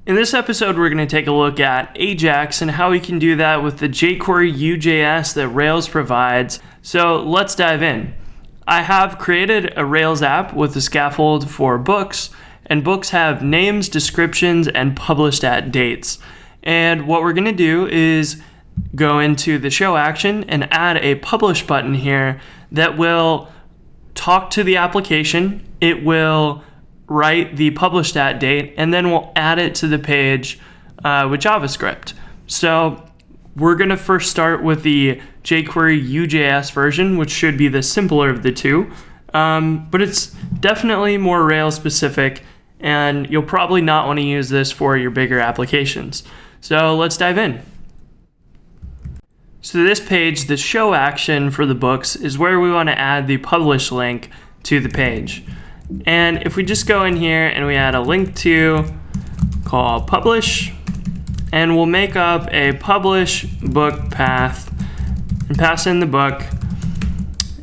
In this episode, we're going to take a look at Ajax and how we can do that with the jQuery UJS that Rails provides. So let's dive in. I have created a Rails app with a scaffold for books, and books have names, descriptions, and published at dates. And what we're going to do is go into the show action and add a publish button here that will talk to the application. It will write the published at date, and then we'll add it to the page with JavaScript. So we're going to first start with the jQuery UJS version, which should be the simpler of the two, but it's definitely more Rails specific, and you'll probably not want to use this for your bigger applications. So let's dive in. So this page, the show action for the books, is where we want to add the publish link to the page. And if we just go in here and we add a link to call publish, and we'll make up a publish book path and pass in the book,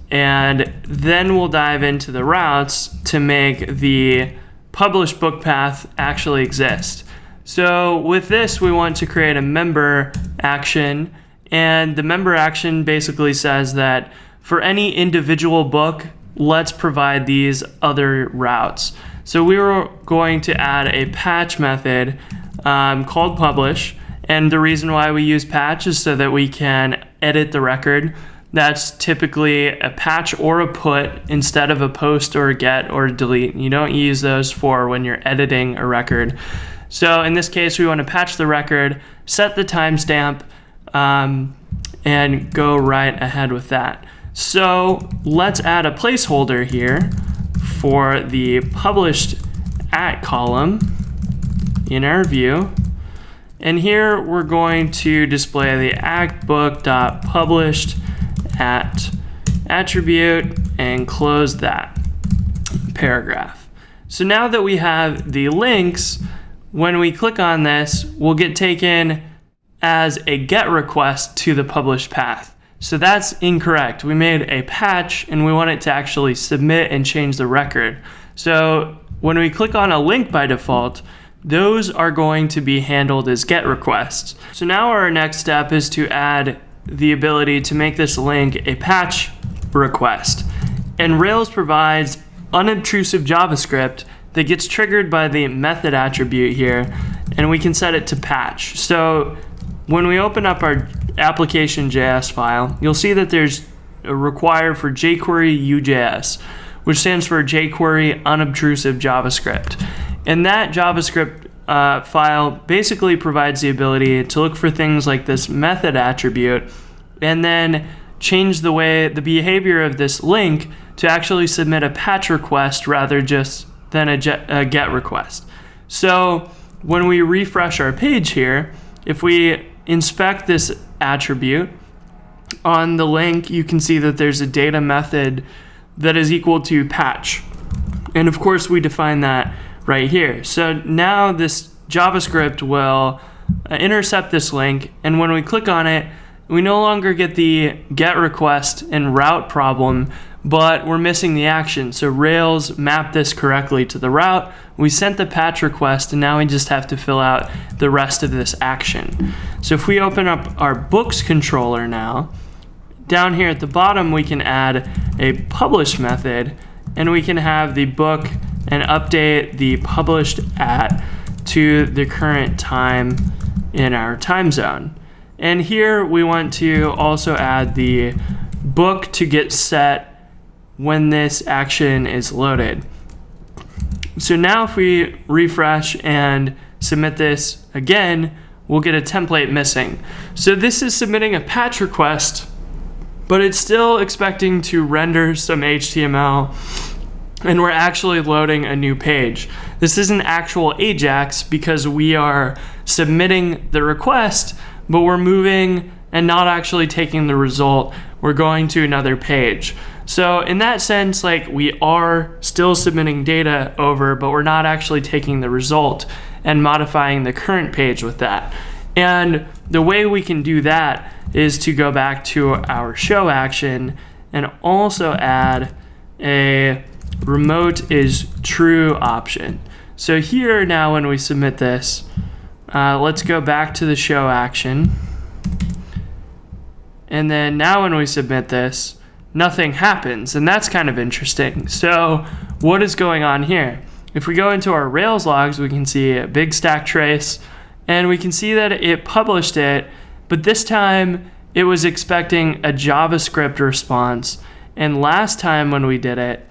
and then we'll dive into the routes to make the publish book path actually exist. So with this, we want to create a member action, and the member action basically says that for any individual book, let's provide these other routes. So we were going to add a patch method called publish, and the reason why we use patch is so that we can edit the record. That's typically a patch or a put instead of a post or a get or a delete. You don't use those for when you're editing a record. So in this case, we want to patch the record, set the timestamp, and go right ahead with that. So let's add a placeholder here for the published at column in our view. And here we're going to display the actbook.published at attribute and close that paragraph. So now that we have the links, when we click on this, we'll get taken as a GET request to the published path. So that's incorrect. We made a patch and we want it to actually submit and change the record. So when we click on a link by default, those are going to be handled as GET requests. So now our next step is to add the ability to make this link a patch request. And Rails provides unobtrusive JavaScript that gets triggered by the method attribute here, and we can set it to patch. So when we open up our application.js file, you'll see that there's a required for jQuery UJS, which stands for jQuery unobtrusive JavaScript. And that JavaScript file basically provides the ability to look for things like this method attribute and then change the behavior of this link to actually submit a patch request rather just than a GET request. So when we refresh our page here, if we inspect this attribute on the link, you can see that there's a data method that is equal to patch. And of course, we define that right here. So now this JavaScript will intercept this link, and when we click on it, we no longer get the GET request and route problem, but we're missing the action. So Rails mapped this correctly to the route. We sent the patch request, and now we just have to fill out the rest of this action. So if we open up our books controller now, down here at the bottom, we can add a publish method, and we can have the book and update the published at to the current time in our time zone. And here we want to also add the book to get set when this action is loaded. So now if we refresh and submit this again, we'll get a template missing. So this is submitting a patch request, but it's still expecting to render some HTML, and we're actually loading a new page. This isn't actual Ajax because we are submitting the request, but we're moving and not actually taking the result. We're going to another page. So in that sense, like, we are still submitting data over, but we're not actually taking the result and modifying the current page with that. And the way we can do that is to go back to our show action and also add a remote is true option. So here now when we submit this, Let's go back to the show action. And then now when we submit this, nothing happens, and that's kind of interesting. So what is going on here? If we go into our Rails logs, we can see a big stack trace, and we can see that it published it, but this time it was expecting a JavaScript response. And last time when we did it,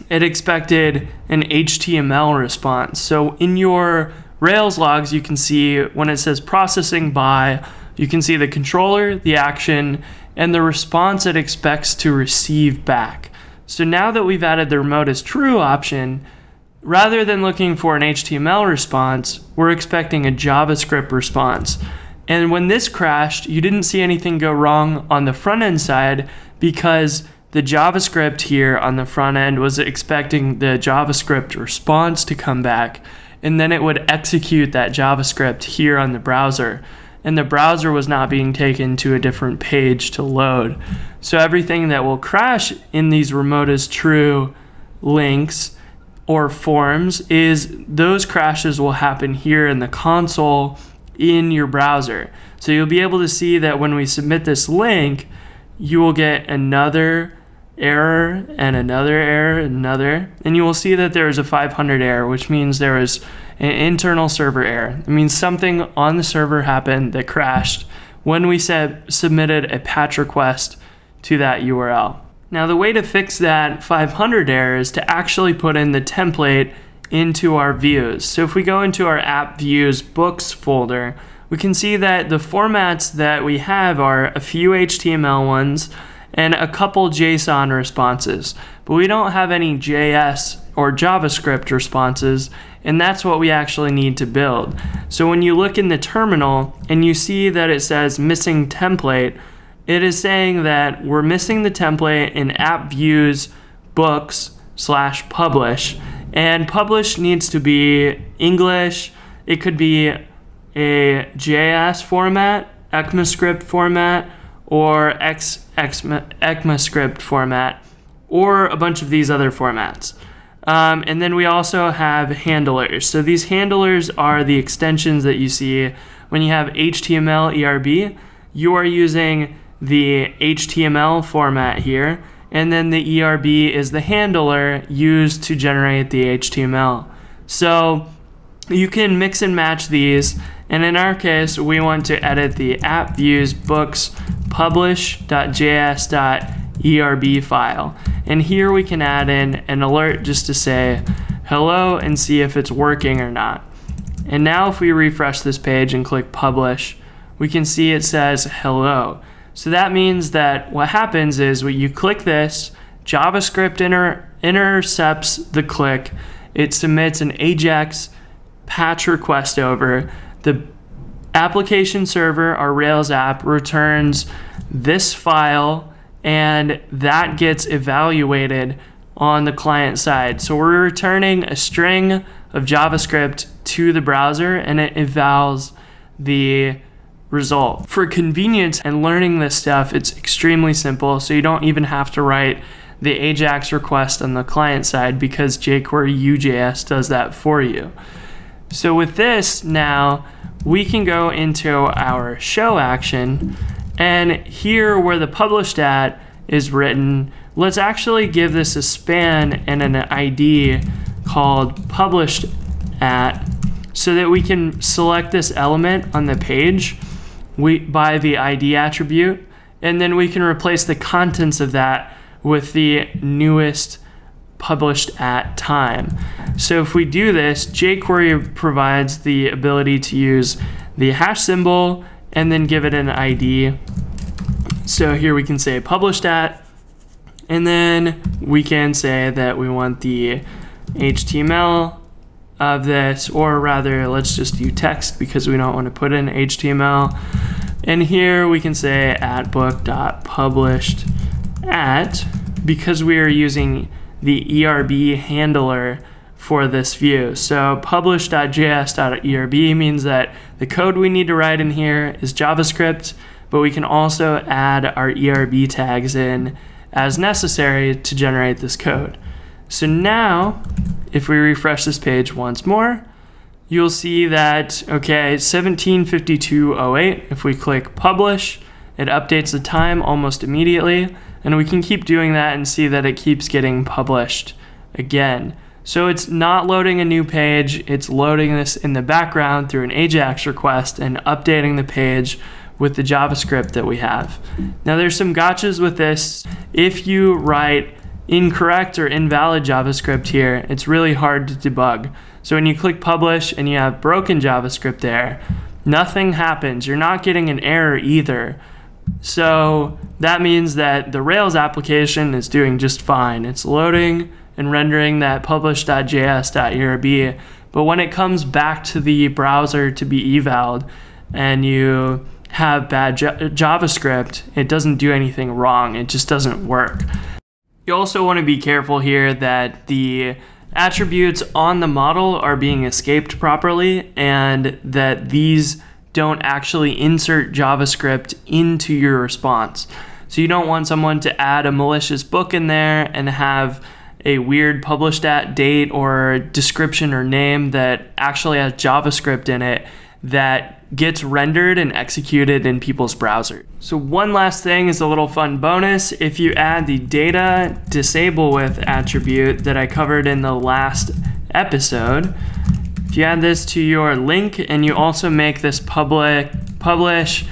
it expected an HTML response. So in your Rails logs, you can see when it says processing by, you can see the controller, the action, and the response it expects to receive back. So now that we've added the remote is true option, rather than looking for an HTML response, we're expecting a JavaScript response. And when this crashed, you didn't see anything go wrong on the front end side because the JavaScript here on the front end was expecting the JavaScript response to come back, and then it would execute that JavaScript here on the browser. And the browser was not being taken to a different page to load. So everything that will crash in these remote is true links or forms is those crashes will happen here in the console in your browser. So you'll be able to see that when we submit this link, you will get another error and another error, another, and you will see that there is a 500 error, which means there is an internal server error. It means something on the server happened that crashed when we submitted a patch request to that URL. Now the way to fix that 500 error is to actually put in the template into our views. So if we go into our app views books folder, we can see that the formats that we have are a few HTML ones and a couple JSON responses, but we don't have any JS or JavaScript responses, and that's what we actually need to build. So when you look in the terminal and you see that it says missing template, it is saying that we're missing the template in app views books/publish, and publish needs to be English. It could be a JS format, ECMAScript format, or ECMAScript format, or a bunch of these other formats. And then we also have handlers. So these handlers are the extensions that you see when you have HTML ERB. You are using the HTML format here, and then the ERB is the handler used to generate the HTML. So you can mix and match these, and in our case, we want to edit the app views books publish.js.erb file. And here we can add in an alert just to say hello and see if it's working or not. And now if we refresh this page and click publish, we can see it says hello. So that means that what happens is when you click this, JavaScript intercepts the click, it submits an Ajax patch request over. The application server, our Rails app, returns this file, and that gets evaluated on the client side. So we're returning a string of JavaScript to the browser, and it evals the result. For convenience and learning this stuff, it's extremely simple, so you don't even have to write the Ajax request on the client side because jQuery UJS does that for you. So with this now, we can go into our show action, and here where the published at is written, let's actually give this a span and an ID called published at so that we can select this element on the page by the ID attribute, and then we can replace the contents of that with the newest published at time. So if we do this, jQuery provides the ability to use the hash symbol and then give it an ID. So here we can say published at, and then we can say that we want the HTML of this, or rather let's just do text because we don't want to put in HTML. And here we can say at book.published at, because we are using the ERB handler for this view. So publish.js.erb means that the code we need to write in here is JavaScript, but we can also add our ERB tags in as necessary to generate this code. So now, if we refresh this page once more, you'll see that, okay, 17:52:08, if we click publish, it updates the time almost immediately, and we can keep doing that and see that it keeps getting published again. So it's not loading a new page, it's loading this in the background through an Ajax request and updating the page with the JavaScript that we have. Now there's some gotchas with this. If you write incorrect or invalid JavaScript here, it's really hard to debug. So when you click publish and you have broken JavaScript there, nothing happens. You're not getting an error either. So that means that the Rails application is doing just fine. It's loading and rendering that publish.js.erb, but when it comes back to the browser to be evaled and you have bad JavaScript, it doesn't do anything wrong. It just doesn't work. You also want to be careful here that the attributes on the model are being escaped properly and that these don't actually insert JavaScript into your response. So you don't want someone to add a malicious book in there and have a weird published at date or description or name that actually has JavaScript in it that gets rendered and executed in people's browser. So one last thing is a little fun bonus. If you add the data disable with attribute that I covered in the last episode, if you add this to your link and you also make this publish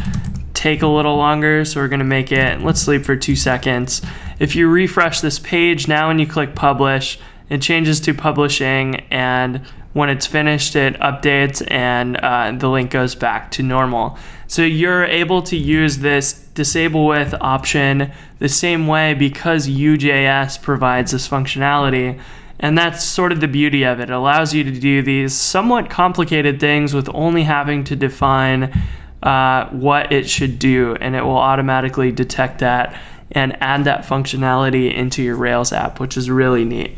take a little longer, so we're going to make it, let's sleep for 2 seconds. If you refresh this page now and you click publish, it changes to publishing, and when it's finished it updates and the link goes back to normal. So you're able to use this disable with option the same way because UJS provides this functionality. And that's sort of the beauty of it. It allows you to do these somewhat complicated things with only having to define what it should do, and it will automatically detect that and add that functionality into your Rails app, which is really neat.